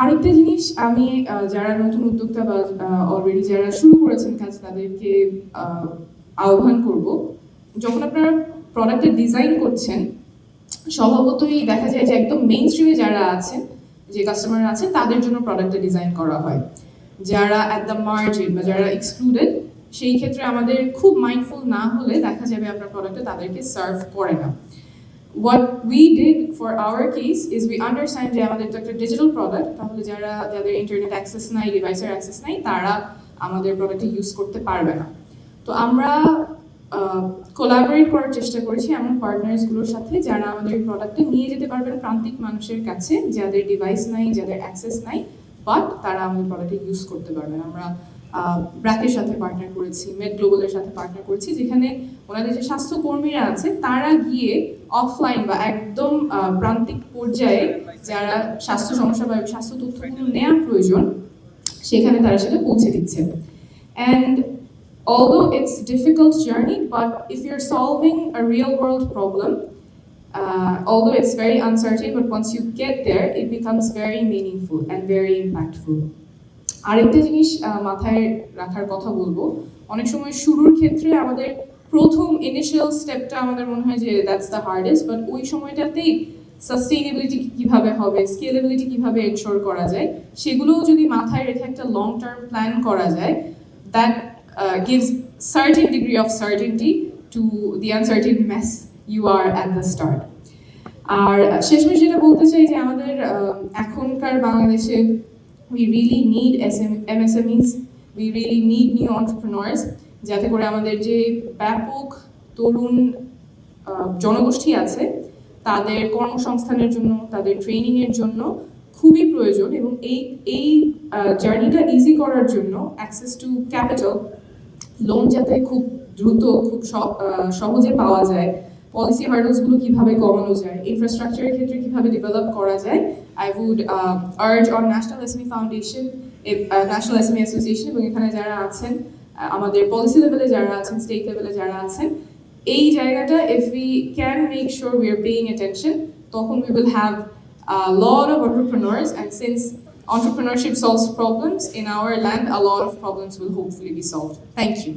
আরেকটা জিনিস আমি যারা নতুন উদ্যোক্তা বা অলরেডি যারা শুরু করেছেন কাজ তাদেরকে আহ্বান করব, যখন আপনারা প্রোডাক্টের ডিজাইন করছেন স্বভাবতই দেখা যায় যে একদম মেইন স্ট্রিমে যারা আছেন, যে কাস্টমার আছেন তাদের জন্য প্রোডাক্টটা ডিজাইন করা হয়। যারা অ্যাট দ্য মার্জিন বা যারা এক্সক্লুডেড, সেই ক্ষেত্রে আমাদের খুব মাইন্ডফুল না হলে দেখা যাবে আপনার প্রোডাক্টটা তাদেরকে সার্ভ করে না। What we did for our case is we understand যে আমাদের তো একটা ডিজিটাল প্রোডাক্ট, তাহলে যাদের ইন্টারনেট অ্যাক্সেস নাই, ডিভাইসের অ্যাক্সেস নাই, তারা আমাদের প্রোডাক্টে ইউজ করতে পারবে না। তো আমরা কোলাবোরেট করার চেষ্টা করেছি এমন পার্টনার্সগুলোর সাথে যারা আমাদের প্রোডাক্টটা নিয়ে যেতে পারবেন প্রান্তিক মানুষের কাছে, যাদের ডিভাইস নাই, যাদের অ্যাক্সেস নাই, বাট তারা আমাদের প্রোডাক্টে ইউজ করতে পারবেন। আমরা ব্র্যাকের সাথে পার্টনার করেছি, মেড গ্লোবালের সাথে পার্টনার করেছি, যেখানে ওনাদের যে স্বাস্থ্যকর্মীরা আছে তারা গিয়ে অফলাইন বা একদম প্রান্তিক পর্যায়ে যারা স্বাস্থ্য সমস্যা বা স্বাস্থ্য তথ্যগুলো নেওয়ার প্রয়োজন সেখানে তারা সেটা পৌঁছে দিচ্ছে। And although it's a difficult journey, but if you're solving a real world problem, although it's very uncertain, but once you get there, it becomes very meaningful and very impactful. আরেকটা জিনিস মাথায় রাখার কথা বলবো, অনেক সময় শুরুর ক্ষেত্রে আমাদের প্রথম ইনিশিয়াল স্টেপটা আমাদের মনে হয় যে দ্যাটস দ্য হার্ডেস্ট, বাট ওই সময়টাতেই সাস্টেইনেবিলিটি কীভাবে হবে, স্কেলেবিলিটি কীভাবে এনশোর করা যায়, সেগুলোও যদি মাথায় রেখে একটা লং টার্ম প্ল্যান করা যায়, that gives certain degree of certainty to the uncertain mess you are at the start. আর শেষমেশ যেটা বলতে চাই যে আমাদের এখনকার বাংলাদেশে we really need MSMEs, we really need new entrepreneurs, যাতে করে আমাদের যে ব্যাপক তরুণ জনগোষ্ঠী আছে তাদের কর্মসংস্থানের জন্য, তাদের ট্রেনিংয়ের জন্য খুবই প্রয়োজন। এবং এই জার্নিটা ইজি করার জন্য অ্যাক্সেস টু ক্যাপিটাল, লোন যাতে খুব দ্রুত, খুব সহজে পাওয়া যায়, পলিসি হার্ডলসগুলো কীভাবে কমানো যায়, ইনফ্রাস্ট্রাকচারের ক্ষেত্রে কীভাবে ডেভেলপ করা যায়, I would urge on national SME foundation, national SME association এবং এখানে যারা আছেন, আমাদের পলিসি লেভেলে যারা আছেন, স্টেট লেভেলে যারা আছেন, এই জায়গাটা if we can make sure we are paying attention, তখন we will have a lot of entrepreneurs, and since entrepreneurship solves problems in our land, a lot of problems will hopefully be solved. Thank you.